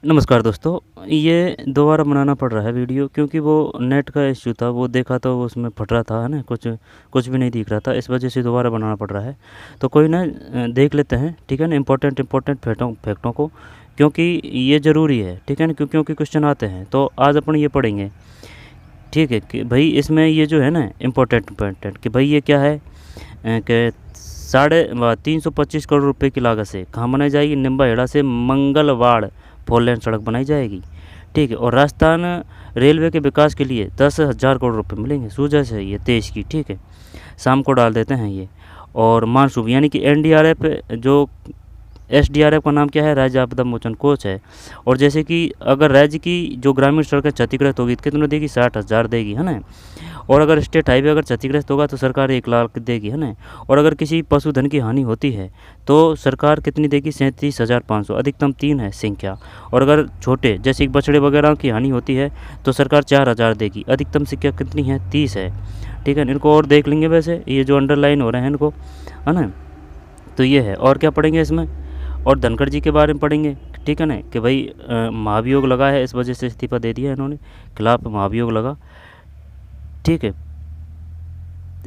नमस्कार दोस्तों, ये दोबारा बनाना पड़ रहा है वीडियो क्योंकि वो नेट का इश्यू था। वो देखा तो वो उसमें फट रहा था, है ना, कुछ कुछ भी नहीं दिख रहा था। इस वजह से दोबारा बनाना पड़ रहा है। तो कोई ना, देख लेते हैं, ठीक है ना, इम्पोर्टेंट इम्पोर्टेंट फैक्टों को, क्योंकि ये ज़रूरी है, ठीक है ना, क्योंकि क्वेश्चन आते हैं। तो आज अपन ये पढ़ेंगे, ठीक है, कि भाई इसमें ये जो है ना इम्पोर्टेंट इम्पोर्टेंट कि भाई ये क्या है, कि 325 करोड़ रुपए की लागत से कहाँ बनाई जाएगी? निम्बाहेड़ा से मंगलवाड़ 4 लेन सड़क बनाई जाएगी, ठीक है। और राजस्थान रेलवे के विकास के लिए 10,000 करोड़ रुपए मिलेंगे। सूझा से ये तेईस की, ठीक है, शाम को डाल देते हैं ये। और मानसून यानी कि एनडीआरएफ, जो एसडीआरएफ का नाम क्या है? राज्य आपदा मोचन कोष है। और जैसे कि अगर राज्य की जो ग्रामीण सड़कें क्षतिग्रस्त होगी तो कितना देगी? 60,000 देगी, है ना। और अगर स्टेट हाईवे अगर क्षतिग्रस्त होगा तो सरकार 1 लाख देगी, है ना। और अगर किसी पशुधन की हानि होती है तो सरकार कितनी देगी? 37,500। अधिकतम 3 है संख्या। और अगर छोटे जैसे बछड़े वगैरह की हानि होती है तो सरकार 4,000 देगी। अधिकतम संख्या कितनी है? 30 है, ठीक है। इनको और देख लेंगे, वैसे ये जो अंडरलाइन हो रहे हैं इनको, है ना। तो ये है। और क्या पढ़ेंगे इसमें? और धनखड़ जी के बारे में पढ़ेंगे, ठीक है ना, कि भाई महाभियोग लगा है, इस वजह से इस्तीफा दे दिया इन्होंने, खिलाफ महाभियोग लगा, ठीक है,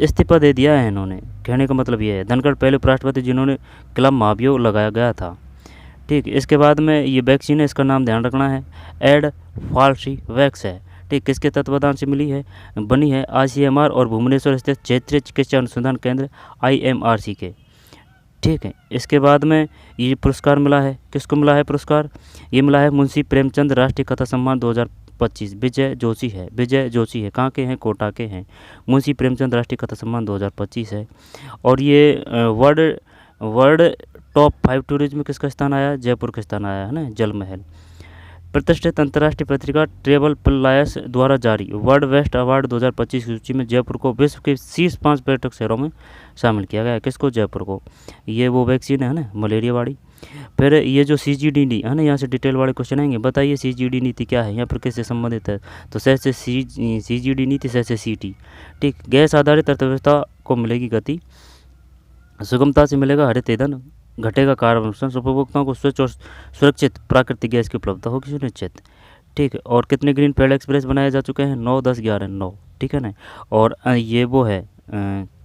इस्तीफा दे दिया है इन्होंने। कहने का मतलब ये है, धनखड़ पहले उपराष्ट्रपति जिन्होंने खिलाफ महाभियोग लगाया गया था, ठीक है। इसके बाद में ये वैक्सीन है, इसका नाम ध्यान रखना है, एड फाल्सी वैक्स है, ठीक। किसके तत्वाधान से मिली है? बनी है आईसीएमआर और भुवनेश्वर स्थित क्षेत्रीय चिकित्सा अनुसंधान केंद्र आईएमआरसी के, ठीक है। इसके बाद में ये पुरस्कार मिला है, किसको मिला है पुरस्कार? ये मिला है मुंशी प्रेमचंद राष्ट्रीय कथा सम्मान 2025। विजय जोशी है, विजय जोशी है, कहाँ के हैं? कोटा के हैं। मुंशी प्रेमचंद राष्ट्रीय कथा सम्मान 2025 है। और ये वर्ल्ड वर्ल्ड टॉप 5 टूरिज्म में किसका स्थान आया? जयपुर का स्थान आया, है ना, जल महल। प्रतिष्ठित अंतर्राष्ट्रीय पत्रिका ट्रेवल प्लायस द्वारा जारी वर्ल्ड बेस्ट अवार्ड 2025 की सूची में जयपुर को विश्व के शीर्ष 5 पर्यटक शहरों में शामिल किया गया है। किसको? जयपुर को। ये वो वैक्सीन है ना, मलेरिया वाली। फिर ये जो CGD है ना, यहाँ से डिटेल वाले क्वेश्चन आएंगे। बताइए CGD नीति क्या है, यहाँ पर किससे संबंधित है? तो सहज से CGD नीति, सहज से CT, ठीक। गैस आधारित अर्थव्यवस्था को मिलेगी गति, सुगमता से मिलेगा हरित ईंधन, घटेगा कार्बन उत्सर्जन, उपभोक्ताओं को स्वच्छ और सुरक्षित प्राकृतिक गैस की उपलब्धता होगी सुनिश्चित, ठीक है। और कितने ग्रीन फील्ड एक्सप्रेस बनाए जा चुके हैं? 9, 10, 11, 9, ठीक है ना। और ये वो है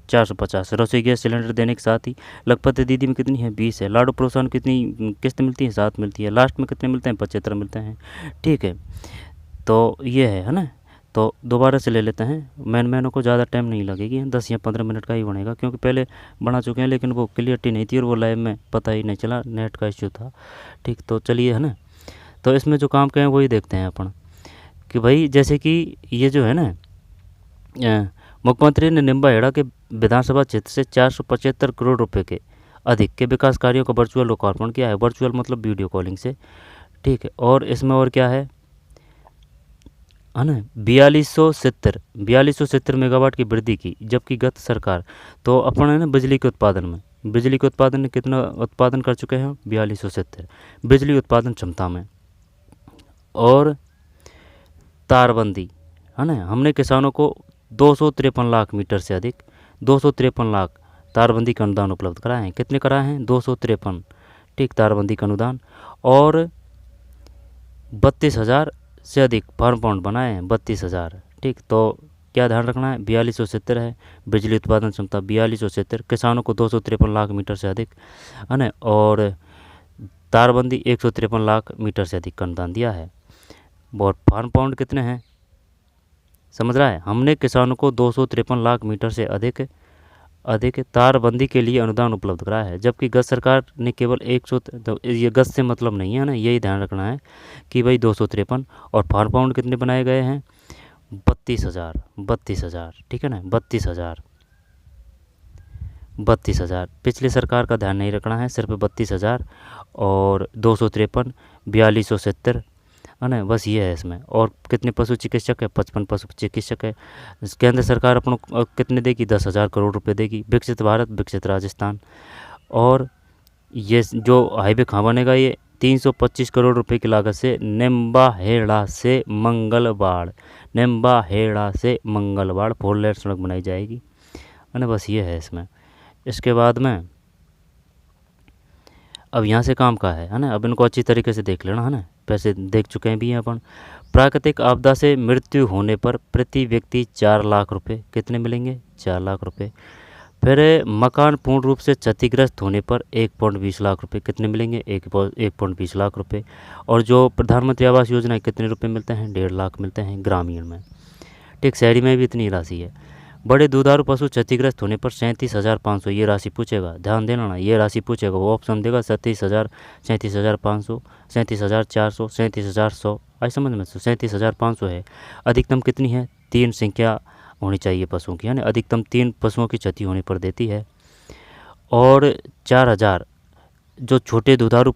450 रसोई गैस सिलेंडर देने के साथ ही। लखपति दीदी में कितनी है? 20 है। लाडू प्रोत्साहन कितनी किस्त मिलती है? 7 मिलती है। लास्ट में कितने मिलते हैं? 75 मिलते हैं, ठीक है। तो ये है ना। तो दोबारा से ले लेते हैं। मैनों को ज़्यादा टाइम नहीं लगेगी, 10 या 15 मिनट का ही बनेगा, क्योंकि पहले बना चुके हैं लेकिन वो क्लियरिटी नहीं थी और वो लाइव में पता ही नहीं चला, नेट का इश्यू था, ठीक। तो चलिए, है ना। तो इसमें जो काम करें वही देखते हैं अपन, कि भाई जैसे कि ये जो है ना, मुख्यमंत्री ने निम्बाहेड़ा के विधानसभा क्षेत्र से 475 करोड़ रुपए के अधिक के विकास कार्यों का वर्चुअल लोकार्पण किया है। वर्चुअल मतलब वीडियो कॉलिंग से, ठीक है। और इसमें और क्या है ना, 4270 मेगावाट की वृद्धि की, जबकि गत सरकार, तो अपन है ना बिजली के उत्पादन में कितना उत्पादन कर चुके हैं? 4270 बिजली उत्पादन क्षमता में। और तारबंदी, है ना, हमने किसानों को 253 लाख मीटर से अधिक, 253 लाख तारबंदी का अनुदान उपलब्ध कराए हैं। कितने कराए हैं? 253, ठीक, तारबंदी का अनुदान। और 32,000 से अधिक फार्म पॉइंट बनाए हैं, 32,000, ठीक। तो क्या ध्यान रखना है? 4270 है बिजली उत्पादन क्षमता, 4270, किसानों को 253 लाख मीटर से अधिक, है ना। और तारबंदी 153 लाख मीटर से अधिक का अनुदान दिया है। और फार्म पॉइंट कितने हैं? समझ रहा है? हमने किसानों को 253 लाख मीटर से अधिक तारबंदी के लिए अनुदान उपलब्ध कराया है, जबकि गत सरकार ने केवल 100, तो ये गत से मतलब नहीं है ना, यही ध्यान रखना है कि भाई 253। और फार्म पाउंड कितने बनाए गए हैं? 32,000, ठीक है ना, 32,000। पिछली सरकार का ध्यान नहीं रखना है, सिर्फ 32,000 और 253, 4270, है ना, बस ये है इसमें। और कितने पशु चिकित्सक है? 55 पशु चिकित्सक है। केंद्र सरकार अपन को कितने देगी? 10,000 करोड़ रुपए देगी। विकसित भारत, विकसित राजस्थान। और ये जो हाईवे कहाँ बनेगा? ये 325 करोड़ रुपए की लागत से निम्बाहेड़ा से मंगलवाड़ 4 लेन सड़क बनाई जाएगी, है ना, बस ये है इसमें। इसके बाद में अब यहाँ से काम का है ना, अब इनको अच्छी तरीके से देख लेना है ना, पैसे देख चुके हैं भी हैं अपन। प्राकृतिक आपदा से मृत्यु होने पर प्रति व्यक्ति 4 लाख रुपए कितने मिलेंगे, 4 लाख रुपए। फिर मकान पूर्ण रूप से क्षतिग्रस्त होने पर 1.20 लाख रुपए कितने मिलेंगे, 1.20 लाख रुपए। और जो प्रधानमंत्री आवास योजना है कितने रुपए मिलते हैं, 1.5 लाख मिलते हैं ग्रामीण में। ठीक, शहरी में भी इतनी राशि है। बड़े दुधारू पशु क्षतिग्रस्त होने पर 37,500 ये राशि पूछेगा, ध्यान देना ना, ये राशि पूछेगा। वो ऑप्शन देगा 37,000, 37,500, 37,400, 37,100। आई समझ में, 37,500 है। अधिकतम कितनी है, 3 संख्या होनी चाहिए पशुओं की, यानी अधिकतम 3 पशुओं की क्षति होने पर देती है। और 4,000 जो छोटे दुधारू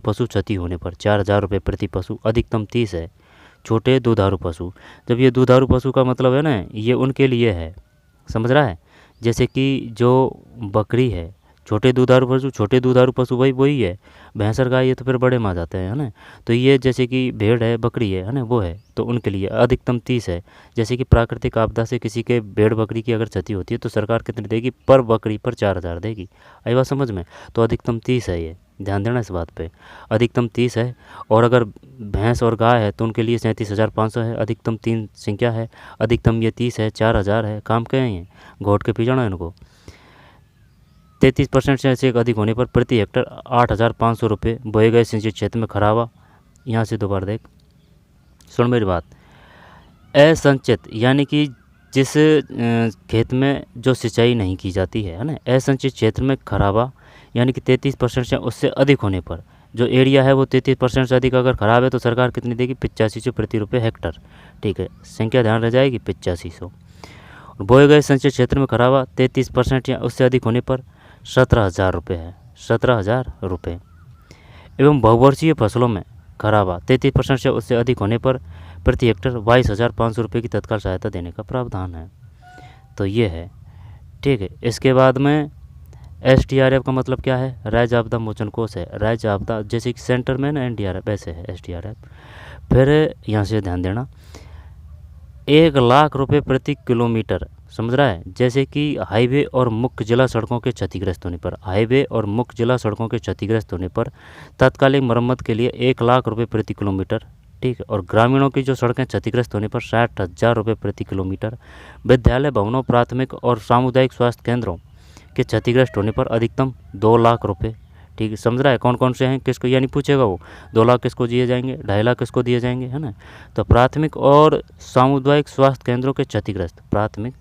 पशु क्षति होने पर 4,000 रुपये प्रति पशु, अधिकतम 30 है। छोटे दुधारू पशु, जब ये दुधारू पशु का मतलब है ना, ये उनके लिए है, समझ रहा है। जैसे कि जो बकरी है, छोटे दुधारू पशु वही है। भैंस और गाय ये तो फिर बड़े में आ जाते हैं, है ना। तो ये जैसे कि भेड़ है, बकरी है ना, वो है, तो उनके लिए अधिकतम 30 है। जैसे कि प्राकृतिक आपदा से किसी के भेड़ बकरी की अगर क्षति होती है तो सरकार कितनी देगी, पर बकरी पर 4,000 देगी। आई बात समझ में, तो अधिकतम 30 है, ये ध्यान देना इस बात पे, अधिकतम 30 है। और अगर भैंस और गाय है तो उनके लिए 37,500 है, अधिकतम 3 संख्या है, अधिकतम ये 30 है, 4,000 है। काम क्या है, ये घोट के पी जाना इनको। 33% से अधिक होने पर प्रति हेक्टर 8,500 रुपये। बोए गए सिंचित क्षेत्र में खराबा, यहाँ से दोबारा देख, सुन मेरी बात। असंचित यानी कि जिस खेत में जो सिंचाई नहीं की जाती है ना, असंचित क्षेत्र में खराबा यानी कि 33% से उससे अधिक होने पर, जो एरिया है वो 33% से अधिक अगर ख़राब है तो सरकार कितनी देगी, 8500 प्रति रुपये हेक्टर। ठीक है, संख्या ध्यान रह जाएगी 8500। बोए गए संचित क्षेत्र में खराबा 33% या उससे अधिक होने पर 17,000 रुपये है, 17,000 रुपये। एवं बहुवर्षीय फसलों में खराबा 33% से उससे अधिक होने पर प्रति हेक्टर 22,500 रुपये की तत्काल सहायता देने का प्रावधान है। तो ये है, ठीक है। इसके बाद में SDRF का मतलब क्या है, राज्य आपदा मोचन कोष है। राज्य आपदा जैसे कि सेंटर में ना NDRF, ऐसे है SDRF। फिर यहाँ से ध्यान देना, 1 लाख रुपये प्रति किलोमीटर, समझ रहा है। जैसे कि हाईवे और मुख्य जिला सड़कों के क्षतिग्रस्त होने पर, हाईवे और मुख्य जिला सड़कों के क्षतिग्रस्त होने पर तात्कालिक मरम्मत के लिए 1 लाख रुपये प्रति किलोमीटर। ठीक है, और ग्रामीणों की जो सड़कें क्षतिग्रस्त होने पर 60,000 रुपये प्रति किलोमीटर। विद्यालय भवनों, प्राथमिक और सामुदायिक स्वास्थ्य केंद्रों के क्षतिग्रस्त होने पर अधिकतम 2 लाख रुपये। ठीक है, समझ रहा है। कौन कौन से हैं, किसको यानी पूछेगा वो, 2 लाख किसको दिए जाएंगे, 2.5 लाख किसको दिए जाएंगे, है ना। तो प्राथमिक और सामुदायिक स्वास्थ्य केंद्रों के क्षतिग्रस्त, प्राथमिक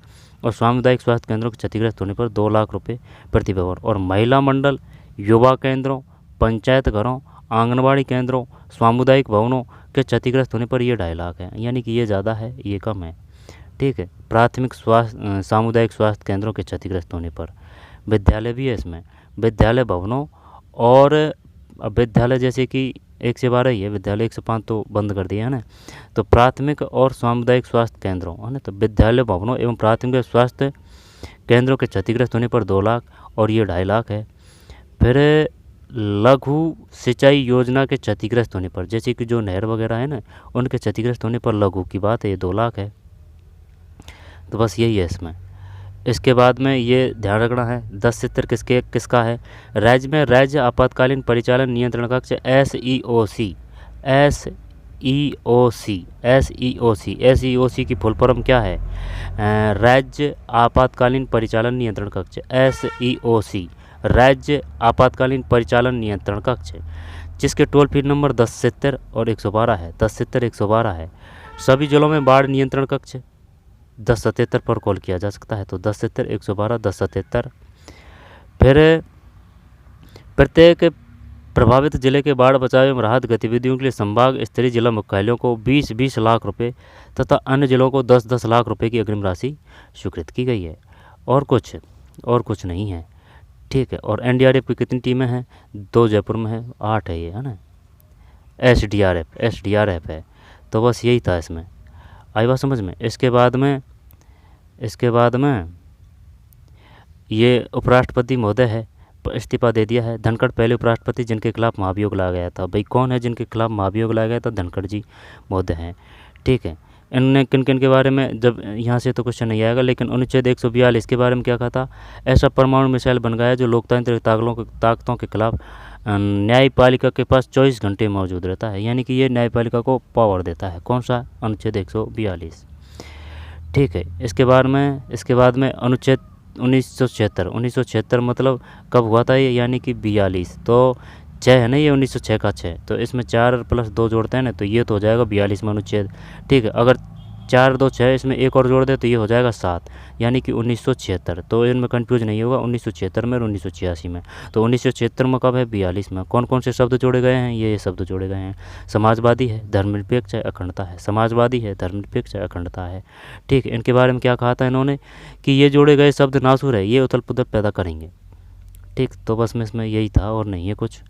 और सामुदायिक स्वास्थ्य केंद्रों के क्षतिग्रस्त होने पर 2 लाख रुपये प्रति भवन। और महिला मंडल, युवा केंद्रों, पंचायत घरों, आंगनबाड़ी केंद्रों, सामुदायिक भवनों के क्षतिग्रस्त होने पर ये 2.5 लाख है, यानी कि ये ज़्यादा है, ये कम है। ठीक है, प्राथमिक स्वास्थ्य सामुदायिक स्वास्थ्य केंद्रों के क्षतिग्रस्त होने पर। विद्यालय भी है इसमें, विद्यालय भवनों और अब विद्यालय जैसे कि 1 से 12 ही है, विद्यालय 1 से 5 तो बंद कर दिया है ना। तो प्राथमिक और सामुदायिक स्वास्थ्य केंद्रों, है ना, तो विद्यालय भवनों एवं प्राथमिक स्वास्थ्य केंद्रों के क्षतिग्रस्त होने पर 2 लाख और ये 2.5 लाख है। फिर लघु सिंचाई योजना के क्षतिग्रस्त होने पर, जैसे कि जो नहर वगैरह है ना, उनके क्षतिग्रस्त होने पर लघु की बात है, ये 2 लाख है। तो बस यही है इसमें। इसके बाद में ये ध्यान रखना है, 1070 किसका है, राज्य में राज्य आपातकालीन परिचालन नियंत्रण कक्ष SEOC की फुल फॉर्म क्या है, राज्य आपातकालीन परिचालन नियंत्रण कक्ष, SEOC, राज्य आपातकालीन परिचालन नियंत्रण कक्ष, जिसके टोल फ्री नंबर 1070 और 112 है, 1070 112 है। सभी जिलों में बाढ़ नियंत्रण कक्ष 1077 पर कॉल किया जा सकता है, तो 1070 112 1077। फिर प्रत्येक प्रभावित जिले के बाढ़ बचाव एवं राहत गतिविधियों के लिए संभाग स्तरीय जिला मुख्यालयों को 20-20 लाख रुपए तथा अन्य जिलों को 10-10 लाख रुपए की अग्रिम राशि स्वीकृत की गई है। और कुछ नहीं है। ठीक है, और NDRF की कितनी टीमें हैं, 2 जयपुर में है, 8 है ये, है ना। SDRF है। तो बस यही था इसमें, आई बात समझ में। इसके बाद में ये उपराष्ट्रपति महोदय है, इस्तीफा दे दिया है। धनखड़ पहले उपराष्ट्रपति जिनके खिलाफ महाभियोग लाया गया था। भाई कौन है जिनके खिलाफ महाभियोग लाया गया था, धनखड़ जी महोदय हैं। ठीक है, इनने किन किन के बारे में, जब यहाँ से तो क्वेश्चन नहीं आएगा, लेकिन अनुच्छेद 142 के बारे में क्या कहा था, ऐसा परमाणु मिसाइल बन गया है जो लोकतांत्रिक ताकतों के खिलाफ न्यायपालिका के पास 24 घंटे मौजूद रहता है, यानी कि ये न्यायपालिका को पावर देता है। कौन सा? अनुच्छेद 142। ठीक है। इसके बाद में अनुच्छेद 1976 मतलब कब हुआ था ये, यानी कि 42। तो 6 है ना, ये 1906 का 6, तो इसमें 4 + 2 जोड़ते हैं ना, तो ये तो हो जाएगा 42 में अनुच्छेद। ठीक है। अगर 4, 2, 6 इसमें एक और जोड़ दे तो ये हो जाएगा 7, यानी कि 1976। तो इनमें कंफ्यूज नहीं होगा, 1976 में और 1986 में। तो 1976 में कब है? 42 में। कौन कौन से शब्द जोड़े गए हैं? ये शब्द जोड़े गए हैं। समाजवादी है, धर्मनिरपेक्ष है, अखंडता है। समाजवादी है, धर्मनिरपेक्ष है, अखंडता है। ठीक है। इनके बारे में क्या कहा था इन्होंने कि ये जोड़े गए शब्द नासूर है, ये उथल पुथल पैदा करेंगे। ठीक। तो बस में इसमें यही था और नहीं है कुछ।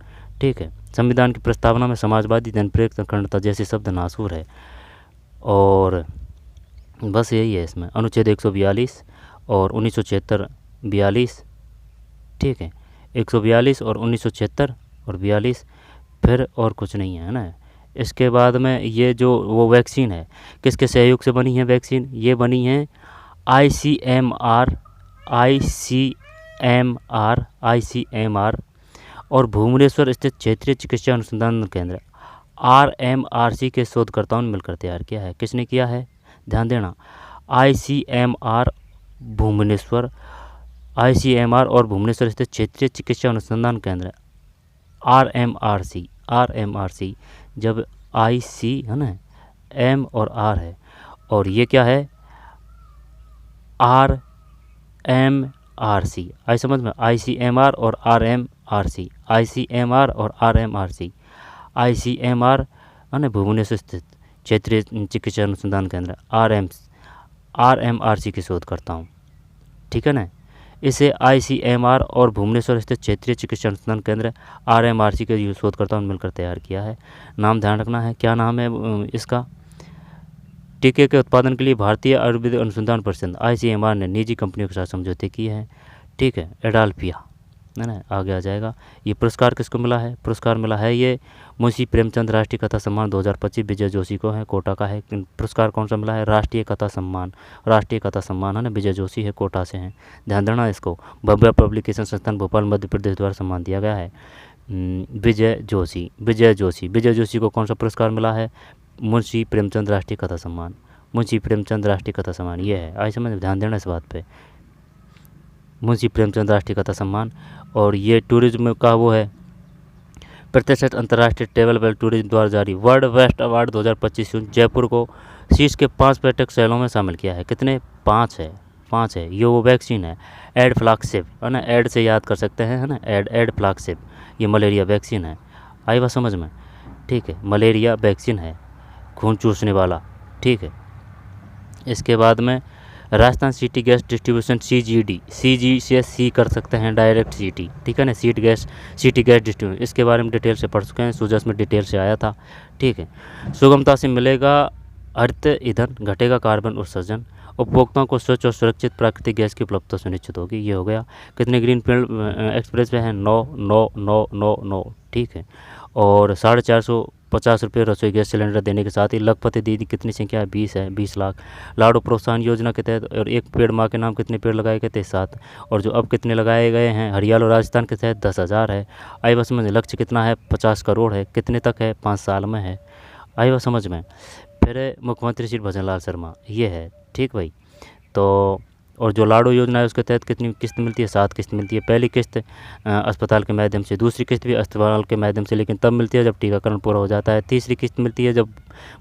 ठीक है। संविधान की प्रस्तावना में समाजवादी, धर्मनिरपेक्ष, अखंडता जैसे शब्द नासूर है, और बस यही है इसमें। अनुच्छेद 142 और 1976 42। ठीक है। 142 और 1976 और 42, फिर और कुछ नहीं है ना। इसके बाद में ये जो वो वैक्सीन है, किसके सहयोग से बनी है वैक्सीन? ये बनी है ICMR और भुवनेश्वर स्थित क्षेत्रीय चिकित्सा अनुसंधान केंद्र RMRC के शोधकर्ताओं ने मिलकर तैयार किया है। किसने किया है? ध्यान देना। ICMR और भुवनेश्वर स्थित क्षेत्रीय चिकित्सा अनुसंधान केंद्र RMRC। जब IC है ना, M और R है, और ये क्या है? RMRC। आई समझ में? ICMR और RMRC। ICMR और RMRC। ICMR है ना, भुवनेश्वर स्थित क्षेत्रीय चिकित्सा अनुसंधान केंद्र RMRC के शोधकर्ता हूँ। ठीक है ना। इसे ICMR और भुवनेश्वर स्थित क्षेत्रीय चिकित्सा अनुसंधान केंद्र RMRC के शोधकर्ताओं ने मिलकर तैयार किया है। नाम ध्यान रखना है। क्या नाम है इसका? टीके के उत्पादन के लिए भारतीय आयुर्वेद अनुसंधान परिषद ICMR ने निजी कंपनियों के साथ समझौते किए हैं। ठीक है। एडाल्पिया है ना, आगे आ जाएगा। ये पुरस्कार किसको मिला है? पुरस्कार मिला है ये मुंशी प्रेमचंद राष्ट्रीय कथा सम्मान 2025 विजय जोशी को है, कोटा का है। पुरस्कार कौन सा मिला है? राष्ट्रीय कथा सम्मान है ना, विजय जोशी है, कोटा से हैं। ध्यान देना इसको। भव्य पब्लिकेशन संस्थान भोपाल मध्य प्रदेश द्वारा सम्मान दिया गया है। विजय जोशी को कौन सा पुरस्कार मिला है? मुंशी प्रेमचंद राष्ट्रीय कथा सम्मान। ये है। आई समझ? ध्यान देना इस बात पे। मुंशी प्रेमचंद राष्ट्रीय कथा सम्मान। और ये टूरिज्म का वो है, प्रतिष्ठित अंतर्राष्ट्रीय ट्रैवल वेल टूरिज्म द्वारा जारी वर्ल्ड बेस्ट अवार्ड 2025 जयपुर को शीर्ष के 5 पर्यटक शहरों में शामिल किया है। कितने? 5 है। ये वो वैक्सीन है एडफ्लैक्सिब है ना, एड से याद कर सकते हैं है ना, एडफ्लैक्सिब। ये मलेरिया वैक्सीन है। आई बात समझ में? ठीक है। मलेरिया वैक्सीन है, खून चूसने वाला। ठीक है। इसके बाद में Rajasthan city gas distribution CGD से सी कर सकते हैं, डायरेक्ट सिटी। ठीक है ना, सिटी गैस डिस्ट्रीब्यूशन, इसके बारे में डिटेल से पढ़ चुके हैं, सूजस में डिटेल से आया था। ठीक है। सुगमता से मिलेगा हरित ईंधन, घटेगा कार्बन उत्सर्जन, उपभोक्ताओं को स्वच्छ और सुरक्षित प्राकृतिक गैस की उपलब्धता सुनिश्चित होगी। ये हो गया। कितने ग्रीनफील्ड एक्सप्रेस वे हैं? 9। ठीक है। और 450 रुपये रसोई गैस सिलेंडर देने के साथ ही लखपति दीदी कितनी संख्या है? 20 है, 20 लाख। लाड़ू प्रोत्साहन योजना के तहत और एक पेड़ माँ के नाम कितने पेड़ लगाए गए थे? 7। और जो अब कितने लगाए गए हैं हरियाणा और राजस्थान के तहत? 10,000 है। आई बात समझ में? लक्ष्य कितना है? 50 करोड़ है। कितने तक है? 5 साल में है। आई बात समझ में? फिर मुख्यमंत्री श्री भजन लाल शर्मा, ये है। ठीक भाई। तो और जो लाड़ू योजना है उसके तहत कितनी किस्त मिलती है? 7 किस्त मिलती है। पहली किस्त अस्पताल के माध्यम से, दूसरी किस्त भी अस्पताल के माध्यम से, लेकिन तब मिलती है जब टीकाकरण पूरा हो जाता है। तीसरी किस्त मिलती है जब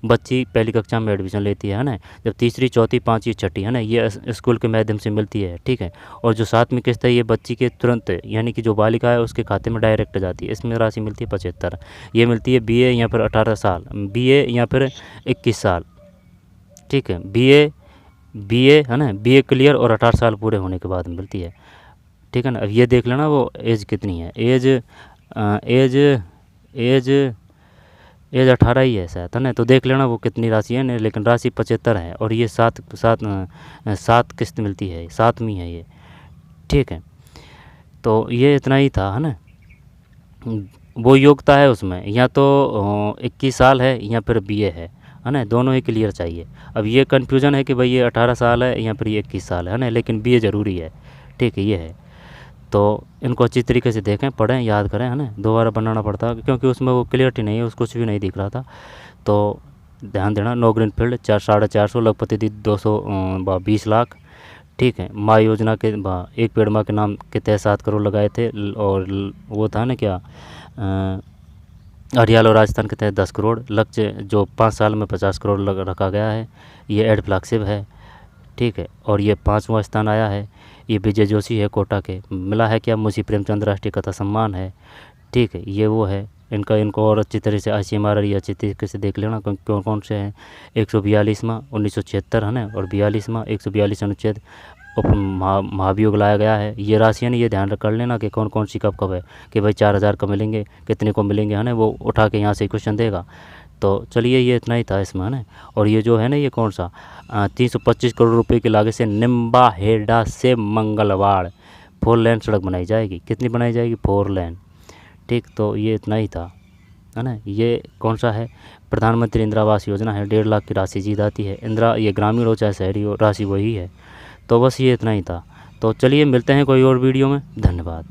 बच्ची पहली कक्षा में एडमिशन लेती है ना। जब तीसरी, चौथी, पाँचवीं, छठी है ना, ये स्कूल के माध्यम से मिलती है। ठीक है। और जो 7वीं किस्त है ये बच्ची के तुरंत, यानी कि जो बालिका है उसके खाते में डायरेक्ट जाती है। इसमें राशि मिलती है 75। ये मिलती है BA या फिर 18 साल, BA या फिर 21 साल। ठीक है। BA है ना, BA क्लियर और 18 साल पूरे होने के बाद मिलती है। ठीक है ना। अब ये देख लेना वो एज कितनी है। एज 18 ही है शायद है ना, तो देख लेना वो कितनी राशि है। लेकिन राशि 75 है और ये 7 किस्त मिलती है, 7वीं है ये। ठीक है। तो ये इतना ही था है ना। वो योग्यता है उसमें, या तो 21 साल है या फिर BA है। है ना, दोनों ही क्लियर चाहिए। अब ये कन्फ्यूज़न है कि भाई ये 18 साल है या फिर ये 21 साल है ना, लेकिन BA ज़रूरी है, ठीक है, ये है। तो इनको अच्छी तरीके से देखें, पढ़ें, याद करें, है ना, दोबारा बनाना पड़ता है क्योंकि उसमें वो क्लियरिटी नहीं है, उसको कुछ भी नहीं दिख रहा था। तो ध्यान देना, नो ग्रीन फील्ड 400-450, लखपति दी 220 लाख, ठीक है। माँ योजना के एक पेड़ माँ के नाम के तहत 7 करोड़ लगाए थे, और वो था ना क्या, हरियाणा और राजस्थान के तहत 10 करोड़, लक्ष्य जो 5 साल में 50 करोड़ रखा गया है। ये एड फ्लैगशिप है, ठीक है। और ये 5वां स्थान आया है, ये विजय जोशी है कोटा के, मिला है क्या, मुंशी प्रेमचंद राष्ट्रीय कथा सम्मान है, ठीक है। ये वो है इनको और अच्छी तरह से ICMR ये अच्छी तरीके से देख लेना कौन कौन से हैं। 142वां 1976 है ना, और 42वां 142 अनुच्छेद महाभियोग लाया गया है। ये राशियाँ ये ध्यान कर लेना कि कौन कौन सी कब है, कि भाई 4000 का मिलेंगे, कितने को मिलेंगे, है ना, वो उठा के यहाँ से क्वेश्चन देगा। तो चलिए ये इतना ही था इसमें, है ना। और ये जो है ना, ये कौन सा 325 करोड़ रुपए की लागत से निम्बा हेडा से मंगलवाड़ 4 लेन सड़क बनाई जाएगी। कितनी बनाई जाएगी? 4 लेन, ठीक। तो ये इतना ही था, है ना। ये कौन सा है? प्रधानमंत्री इंदिरा आवास योजना है, 1.5 लाख की राशि दी जाती है। इंदिरा ये ग्रामीण हो चाहे शहरी हो, राशि वही है। तो बस ये इतना ही था। तो चलिए मिलते हैं कोई और वीडियो में, धन्यवाद।